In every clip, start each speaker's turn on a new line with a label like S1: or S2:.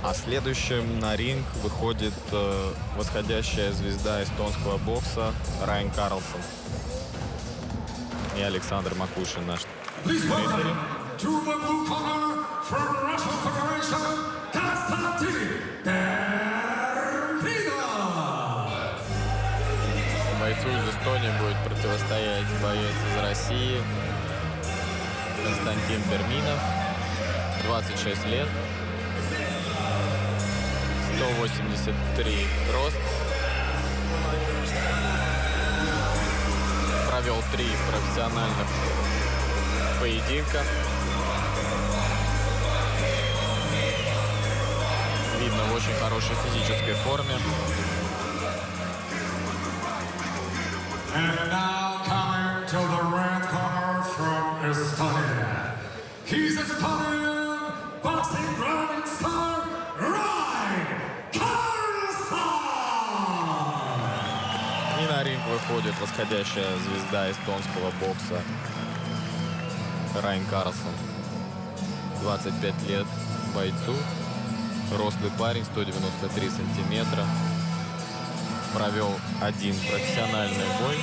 S1: А следующим на ринг выходит восходящая звезда эстонского бокса Райан Карлсон и Александр Макушин, наш рефери. Бойцу из Эстонии будет противостоять боец из России Константин Перминов, 26 лет, 183 рост. Провел 3 профессиональных поединка. Видно, в очень хорошей физической форме.
S2: And now coming to the red corner from Estonia. He's Estonian boxing rising star, Ryan Carlson!
S1: И на ринг выходит восходящая звезда эстонского бокса Райан Карлсон. 25 лет бойцу. Рослый парень, 193 сантиметра. Провел один профессиональный бой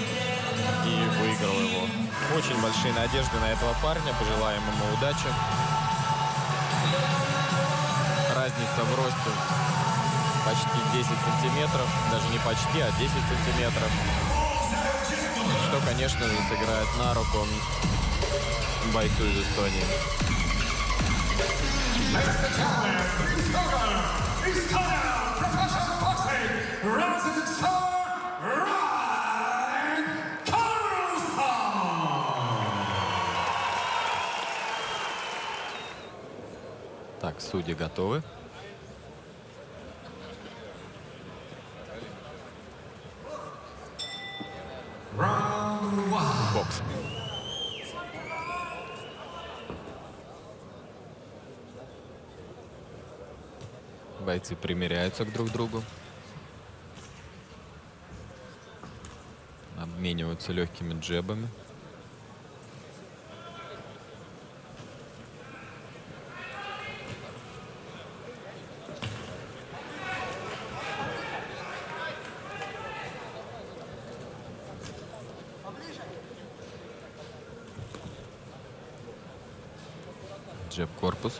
S1: и выиграл его. Очень большие надежды на этого парня. Пожелаем ему удачи. Разница в росте почти 10 сантиметров. Даже не почти, а 10 сантиметров. Что, конечно же, сыграет на руку бойцу из Эстонии. Так, судьи готовы. Бокс. Бойцы примеряются друг к другу. Обмениваются легкими джебами. Джеб-корпус.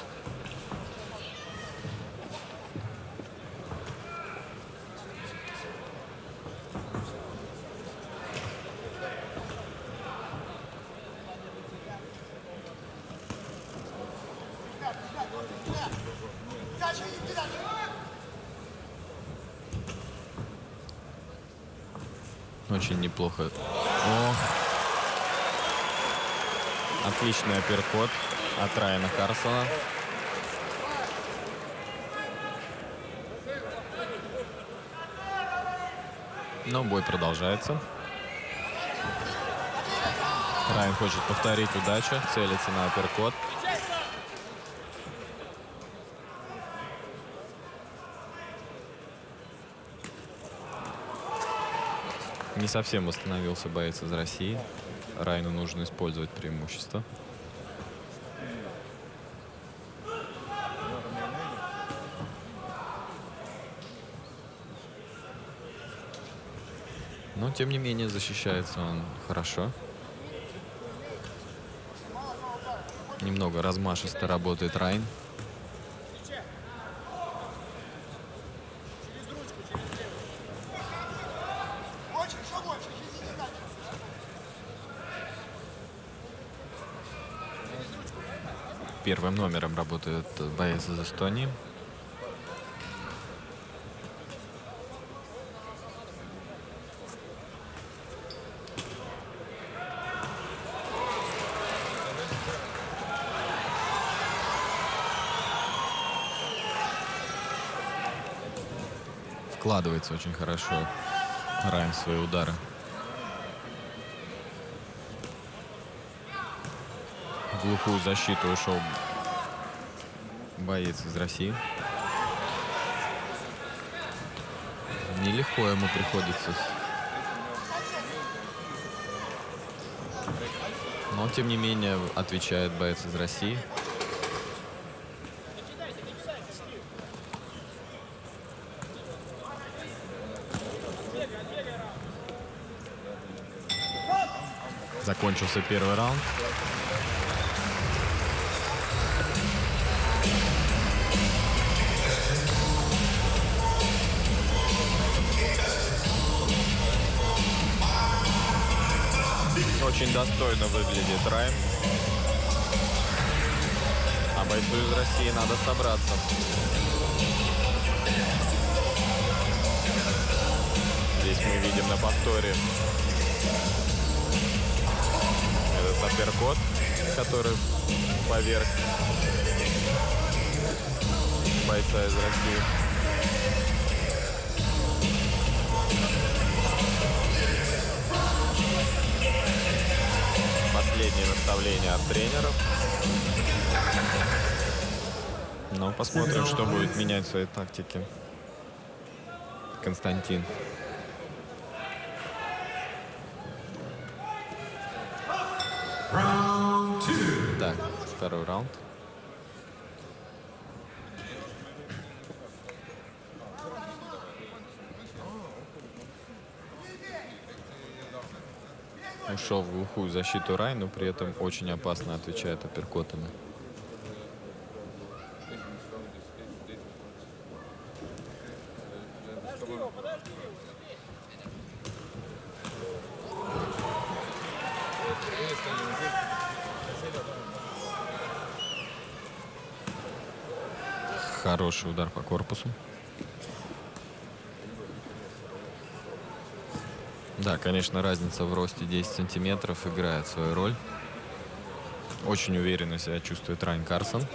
S1: Очень неплохо. О! Отличный апперкот от Райана Карлсона. Но бой продолжается. Райан хочет повторить удачу, целится на апперкот. Не совсем восстановился боец из России. Райану нужно использовать преимущество. Но, тем не менее, защищается он хорошо. Немного размашисто работает Райан. Первым номером работает боец из Эстонии. Вкладывается очень хорошо Райан в свои удары. В глухую защиту ушел боец из России. Нелегко ему приходится. Но, тем не менее, отвечает боец из России. Закончился первый раунд. Очень достойно выглядит Райан. А бойцу из России надо собраться. Здесь мы видим на повторе этот апперкот, который поверх бойца из России. Последнее наставление от тренеров. Ну, посмотрим, что будет менять в своей тактике Константин. Так, второй раунд. Ушел в глухую защиту Рай, но при этом очень опасно отвечает апперкотами. Хороший удар по корпусу. Да, конечно, разница в росте 10 сантиметров играет свою роль. Очень уверенно себя чувствует Райан Карсон.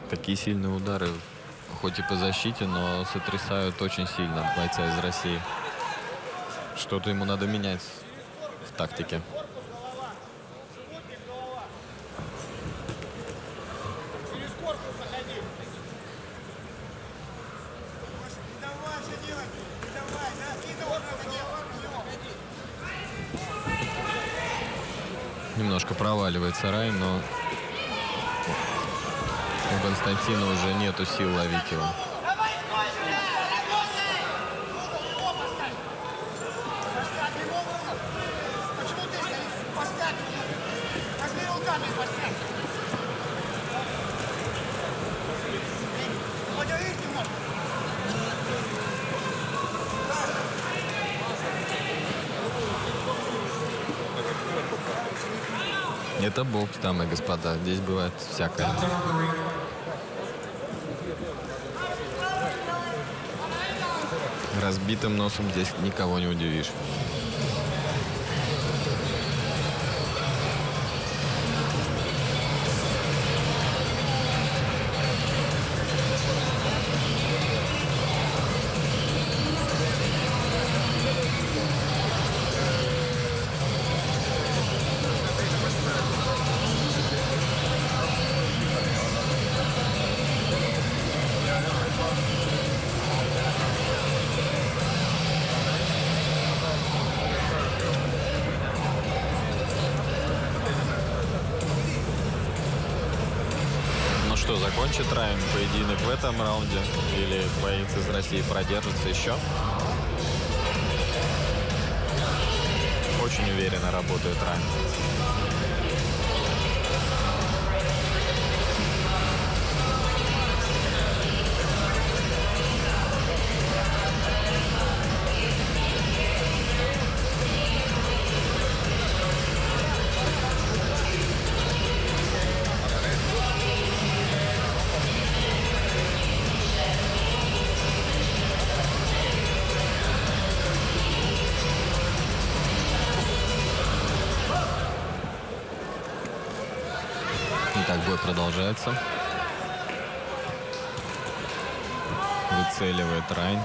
S1: Такие сильные удары, хоть и по защите, но сотрясают очень сильно бойца из России. Что-то ему надо менять в тактике. Немножко проваливается Рай, но у Константина уже нету сил ловить его. Это бокс, дамы и господа. Здесь бывает всякое. Разбитым носом здесь никого не удивишь. Что, закончит Райан поединок в этом раунде? Или боец из России продержится еще? Очень уверенно работает Райан. Итак, бой продолжается. Выцеливает Райан.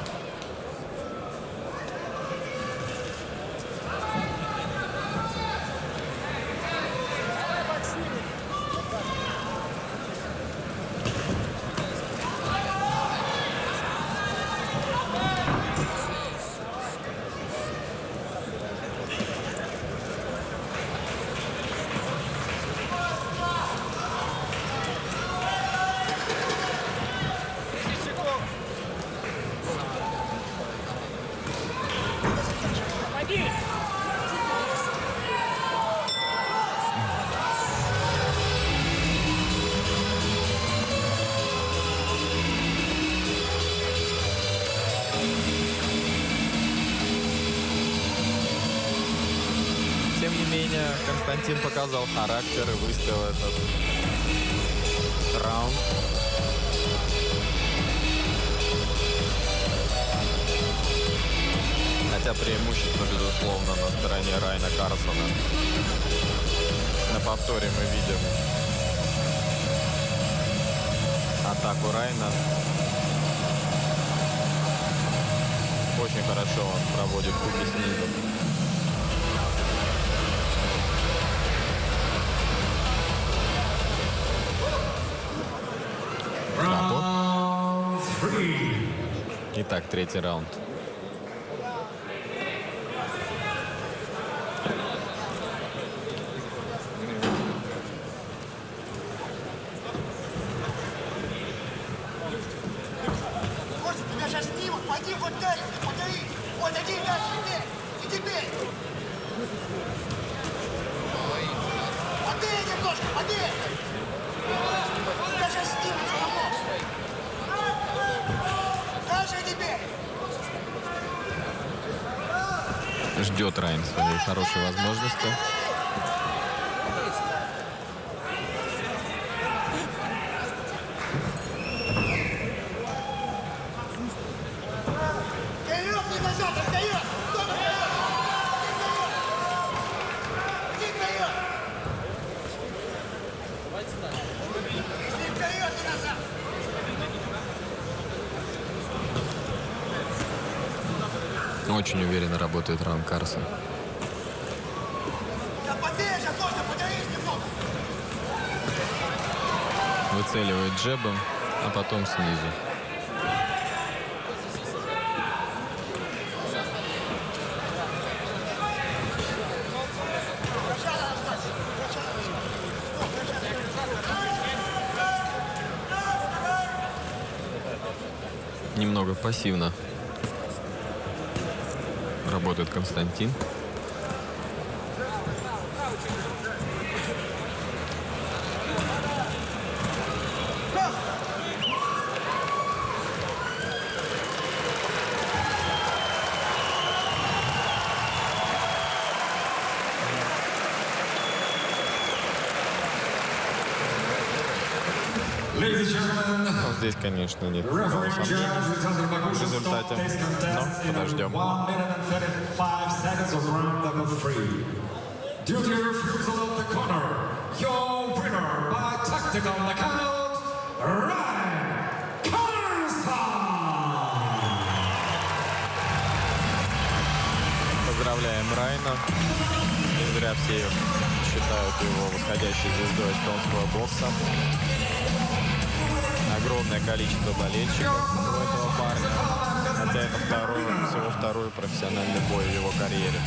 S1: не менее, Константин показал характер и выстоял этот раунд. Хотя преимущество, безусловно, на стороне Райана Карсона. На повторе мы видим атаку Райна. Очень хорошо он проводит хуки снизу.
S2: Round 3.
S1: Итак, третий раунд.
S3: Костя, тебя сейчас снимут, пойди вот дай, удари. Вот, иди дальше, иди бей. Подей немножко, подей. Тебя сейчас снимут, помог. Дальше иди бей.
S1: Ждет Райан своей хорошей возможности.
S3: Вперед, не назад, а вперед. Кто-то вперед. Иди вперед. Иди вперед, не назад.
S1: Очень уверенно работает Райан Карсон.
S3: Да подей же, Костя, подерись немного.
S1: Выцеливает джебом, а потом снизу. Немного пассивно работает Константин.
S2: Ladies and gentlemen,
S1: Ну, здесь, конечно, нет
S2: referee
S1: сомнений.
S2: judge Alexander Magushin
S1: В результате.
S2: stopped this
S1: Но
S2: contest in
S1: подождем.
S2: 1 minute and 35 seconds of round number 3. Due to refusal of the corner, your winner by tactical knockout, Ryan Carson!
S1: Поздравляем Райана. Не зря все считают его восходящей звездой эстонского бокса. Огромное количество болельщиков у этого парня. Хотя это всего второй профессиональный бой в его карьере.